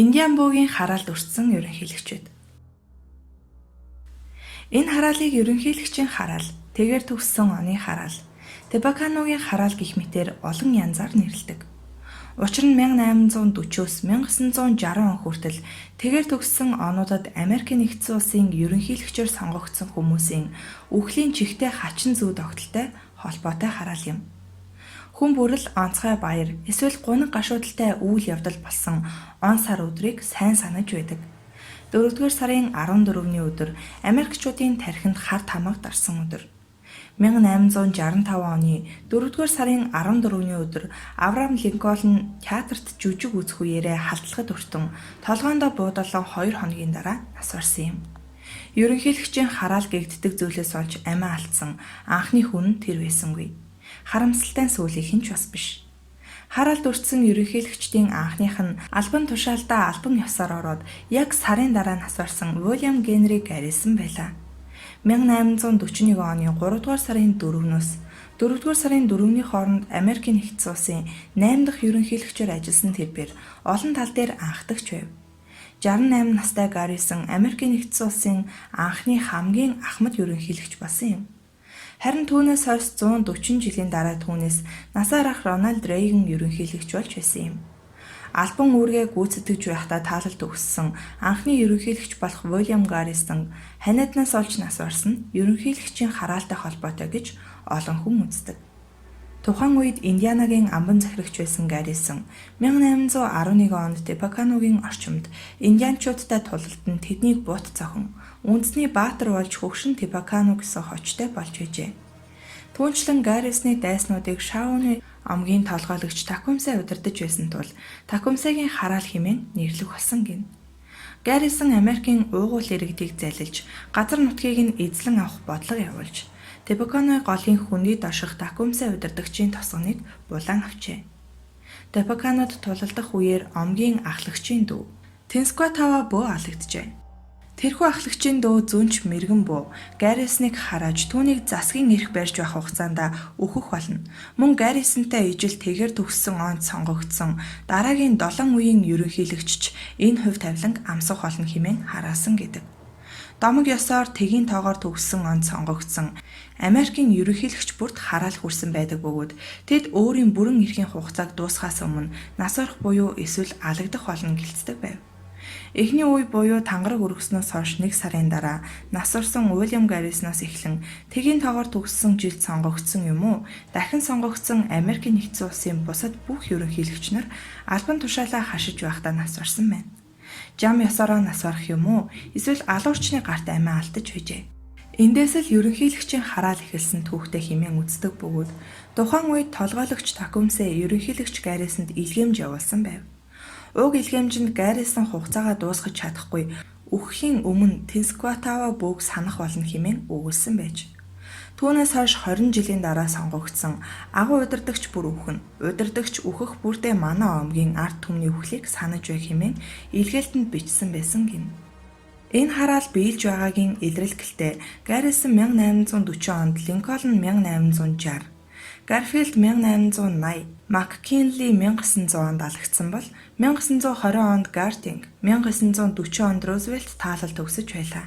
Индиан буугийн хараалд өртсөн ерөнхийлөгчид. Энэ хараалыг ерөнхийлөгчийн хараал, тэгээр төгссөн оны хараал, Тибаканугийн хараал гэх мэтээр олон янзаар нэрлэдэг. Учир нь 1840-с 1960 он хүртэл тэгээр төгссөн онуудад Америкийн нэгдсэн улсын ерөнхийлөгчөөр сонгогдсон хүмүүсийн үхлийн чихтэй хачин зүй тогтолтой холбоотой хараал юм. Хүн бүрэл онцгой баяр эсвэл гуниг гашуудалтай үйл явдал болсон он сар өдрийг сайн санаж байдаг. 4-р сарын 14-ний өдөр Америкчуудын тархинд хар тамга дарсан өдөр. 1865 оны 4-р сарын 14-ний өдөр Авраам Линкольн театрт жүжиг үзэх үеэрээ халдлагад өртөн толгоондоо буудаллан 2 хоногийн дараа нас барсан юм. Ерөнхийлөгчийн хараал гэгддэг зүйлээс олж амиа алдсан анхны хүн тэр байсангүй. Харамсалтай сүүлийн хэн ч бас биш. Хараалд өртсөн ерөнхийлөгчдийн анхных нь албан тушаалдаа албан ёсоор ороод яг сарын дараа нас барсан Уильям Генри Гаррисон байлаа. 1841 оны 3-р сарын 4-өөс 4-р сарын 4-ний хооронд Америкийн нэгдсэн улсын 8 дахь ерөнхийлөгчөөр ажилласан тэрээр олон тал дээр анхдагч байв. 68 настай Гаррисон Америкийн нэгдсэн улсын анхны хамгийн ахмад ерөнхийлөгч болсон юм. Харин түүнээс хойш 140 жилийн дараа түүнээс насаар ах Рональд Рейган ерөнхийлөгч болж байсан юм. Албан үүргээ гүйцэтгэж байхдаа таалалд өгсөн анхны ерөнхийлөгч болох Уильям Гаррисон ханиаднаас олж нас барсан ерөнхийлөгчийн хараалтай холбоотой гэж олон хүн үздэг. Тухайн үед Индианагийн амбан захирагч байсан Гаррисон 1811 онд Тибаканугийн орчимд индианчуудтай тулалдан тэднийг бут зохин үндэсний баатар болж хөгшин Тибакану гэсэн хочтой болж байжээ. Түүнчлэн Гаррисны дайснуудыг Шауны омгийн толгойлогч Такумсаа удирдах байсан тул Такумсагийн хараал хэмээн нэрлэх болсон гин. Гаррисон Америкийн уугуул иргэдийг залилж, газар нутгийг нь эзлэн авах бодлого явуулж, Тибаканы голын хүндий доших Такумсаа удирдагчийн тосгоныг булан авчээ. Тибаканууд тулалдах үеэр омгийн ахлагчийн дүү Тэнскуатава бөө алэгджээ. Тэрхүү ахлагчийн дөө зүнч мэрэгэн буу Гаррисныг харааж түүнийг засгийн эрх барьж байх хугацаанд өөхөх болно. Мөн Гаррисонтай ижил тэгээр төгссөн онд сонгогдсон дараагийн 7 үеийн ерөнхийлөгчч энэ хувь тавиланг амсах болно хэмээн хараасан гэдэг. Домог ёсоор тэгийн тоогоор төгссөн онд сонгогдсон Америкийн ерөнхийлөгч бүрт хараал хүрсэн байдаг бөгөөд тэд өөрийн бүрэн эрхийн хугацааг дуусгахаас өмнө нас барах буюу эсвэл алагдах болно гэлцдэг байв. Эхний үе буюу тангараг өргөснөөс хойш 1 сарын дараа нас барсан Уильям Гаррисноос эхлэн тэгийн тоогоор төгссөн жилд сонгогдсон юм уу? Дахин сонгогдсон Америкийн нэгдсэн улсын бусад бүх ерөнхийлөгч нар албан тушаалаа хашиж байхдаа нас барсан байна. Жам ёсороо нас барах юм уу? Эсвэл алуурчны гарт амиа алдаж байжээ. Эндээс л ерөнхийлөгчийн хараал эхэлсэн түүхтэй хэмээн үздэг бөгөөд тухайн үед толгойлогч Такумсаа ерөнхийлөгч Гаррисонд илгээмж явуулсан байв. Уг илгээмжинд Гаррисон хугацаагаа дуусгаж чадахгүй үхэхийн өмнө Тэнскуатава бөөг санах болно хэмээн өгүүлсэн байж. Түүнээс хойш 20 жилийн дараа сонгогдсон агуу удирдагч бүр үхэн. Удирдагч үхэх бүрдээ манай омгийн ард түмний үхлийг санаж бай хэмээн илгээлтэнд бичсэн байсан гин. Энэ хараал биелж байгаагийн илрэл гэлтэй Гаррисон 1840 онд, Линкольн 1860, Гарфилд 1880, Маккинли 1900 онд алагдсан бол 1920 онд Гардинг, 1940 онд Рузвельт таалал төгсөж байлаа.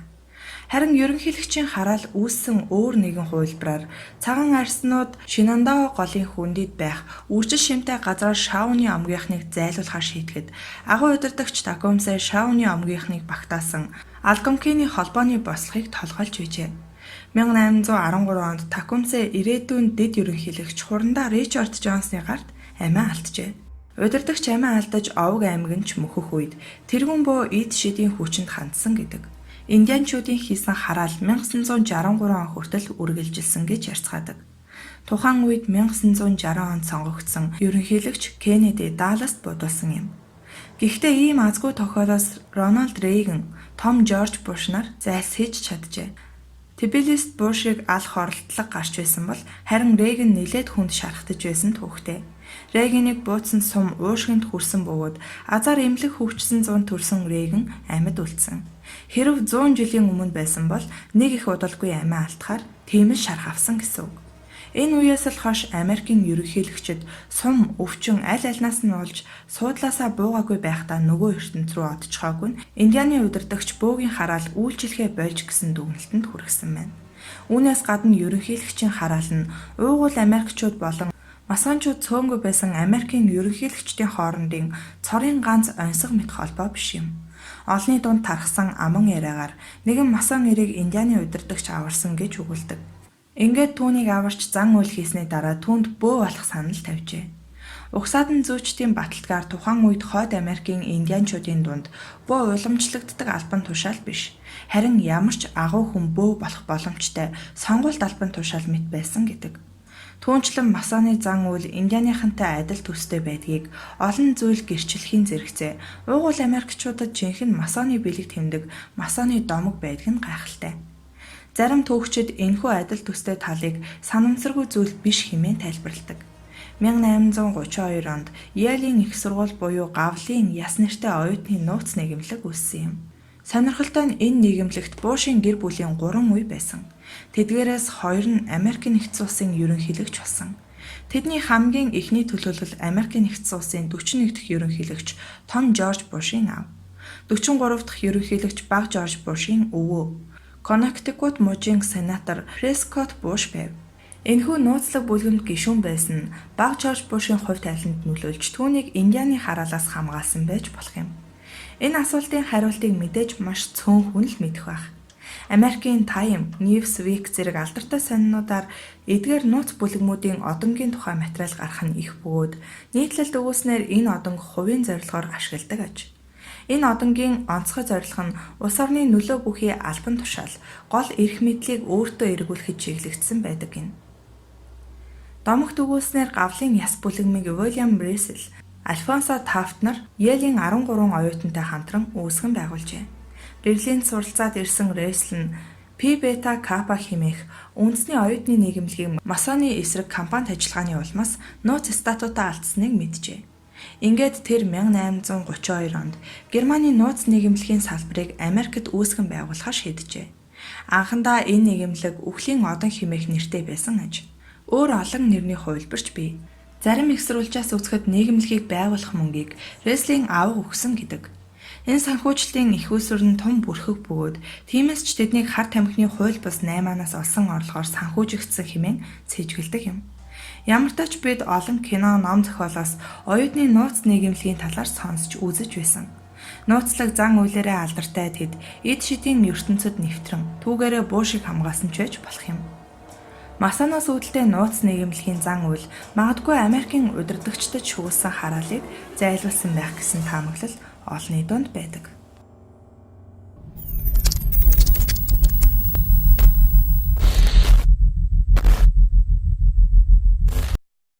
Харин ерөнхийлөгчийн хараал үүссэн өөр нэгэн хувилбараар цагаан арснууд Шинандао голын хүндийд байх үржил шимтэй газраар Шауны омгийнхныг зайлуулахар шийтгэд агуу удирдагч Такумсаа Шауны омгийнхныг багтаасан Алгонкины холбооны бослохыг толгойлж байжээ. 1813 онд Такумсаа ирээдүйн дэд ерөнхийлөгч хурандаа Ричард Джонсны гарт амиа алджээ. Удирдагч амиа алдаж овг аймаг нь ч мөхөх үед тэргүүн бөө эд шидийн хүчинд хандсан гэдэг. Индианчуудын хийсэн хараал 1963 он хүртэл үргэлжилсэн гэж ярьцгаадаг. Тухайн үед 1960 онд сонгогдсон ерөнхийлөгч Кеннеди Далласт будулсан юм. Гэхдээ ийм азгүй тохиолоос Рональд Рейган, Том Жорж Буш нар зайлсхийж чаджээ. Тбилист Бушийг алах оролдлого гарч байсан бол харин Рейган нэлээд хүнд шархтаж байсан түүхтэй. Рейганыг буудсан сум уушгинд хүрсэн бөгөөд азар эмнэлэг хөвчсөн зун төрсөн Рейган амьд үлдсэн. Хэрв 100 жилийн өмнө байсан бол нэг их удалгүй амиа алдахаар тийм л шарх авсан гэсэн үг. Энэ үеэс л хойш Америкийн ерөнхийлөгчид сум, өвчин аль альнаас нь олж суудлаасаа буугаагүй байхдаа нөгөө ертөнц рүү одчихоогүй нь Индианы удирдагч бөөгийн хараал үйлчлэхээ болж гэсэн дүгнэлтэнд хүргэсэн байна. Үүнээс гадна ерөнхийлөгчийн хараал нь уугуул Америкчууд болон масончууд цөөнгүй байсан Америкийн ерөнхийлөгчдийн хоорондын цорын ганц онцгой мэт холбоо биш юм. Олны дунд тархсан аман яриагаар нэгэн масон эрийг Индианы удирдагч аварсан гэж үгэлдэг. Ингээд түүнийг аварч зан үйл хийсний дараа түүнд бөө болох санал тавьжээ. Угсаадан зүүчдийн баталгаар тухайн үед хойд Америкийн индианчуудын дунд бөө уламжлагддаг албан тушаал биш. Харин ямар ч агуу хүн бөө болох боломжтой сонгуульт албан тушаал мэт байсан гэдэг. Түүнчлэн масоны зан үйл индианыхантай адил төстэй байдгийг олон зүйл гэрчлэхийн зэрэгцээ. Уугуул Америкчуудад жинхэнэ масоны бэлэг тэмдэг масоны домог байдаг нь гайхалтай. Зарим түүхчид энэхүү адил төстэй талыг санамсаргүй зүйл биш хэмээн тайлбарладаг. 1832 онд Ялийн их сургууль буюу Гавлын яс нэртэй оюутны нууц нийгэмлэг үүссэн юм. Сонирхолтой нь энэ нийгэмлэгт Бушийн гэр бүлийн 3 үе байсан. Тэдгээрээс 2 нь Америкийн нэгдсэн улсын ерөнхийлөгч болсон. Тэдний хамгийн эхний төлөөлөл Америкийн нэгдсэн улсын 41 дахь ерөнхийлөгч Том Жорж Бушийн аав. 43 дахь ерөнхийлөгч Баг Жорж Бушийн өвөө. Коннектикут мужийн сенатор Прескотт Буш байв. Энэхүү нууцлаг бүлгэмд гишүүн байсан нь Баг Жорж Бушийн хувь тайланд нөлөөлж түүнийг Индианы хараалаас хамгаалсан байж болох юм. Энэ асуултын хариултыг мэдээж маш цөөнхөн л мэдэх байх. Америкийн Time, Newsweek зэрэг алдартай сонинуудаар эдгээр нууц бүлэгмүүдийн одонгийн тухай материал гаргах нь их бөгөөд нийтлэлд өгүүлснээр энэ одонг хувийн зорилгоор ашигладаг аж. Энэ одонгийн онцгой зорилго нь улс орны нөлөө бүхий албан тушаал, гол эрх мэдлийг өөртөө эргүүлэхэд чиглэгдсэн байдаг гин. Домогт өгүүлснээр Гавлын яс бүлэгмийг Уильям Бресел, Альфонсо Тафт нар Йелийн 13 оюутантай хамтран үүсгэн байгуулжээ. Берлинд суралцаад ирсэн Ресел нь Пи Бета Капа хэмээх үндэсний оюутны нийгэмлэгийн масоны эсрэг кампанит ажиллагааны улмаас нууц статутаа алдсныг мэджээ. Ингээд тэр 1832 онд Германы нууц нийгэмлэгийн салбарыг Америкт үүсгэн байгуулахаар шийджээ. Анхандаа энэ нийгэмлэг Үхлийн одон хэмээх нэртэй байсан аж. Өөр олон нэрний хувилбарч бий. Зарим эксрүүлжээс үзэхэд нийгэмлэгийг байгуулах мөнгийг Реслийн аав өгсөн гэдэг. Энэ санхүүжилтийн их усүр нь том бүрхэг бөгөөд тиймээс ч тэднийг хар тамхины хууль бус 8-аас олсон орлогоор санхүүжигдсэн хэмээн сэжгэлдэг юм. Ямар ч тач бид олон кино, ном зохиолоос оюутны нууц нийгэмлэгийн талаар сонсч үзэж байсан. Нууцлаг зан үйлээрээ алдартай тэд эд шидийн ертөнцид нэвтрэн түүгээрээ Бушийг хамгаалсан ч байж болох юм. Масоноос үүдэлтэй нууц нийгэмлэгийн зан үйл магадгүй Америкийн удирдагчдад шүүгсэн хараалыг зайлуулсан байх гэсэн таамаглал олонний дунд байдаг.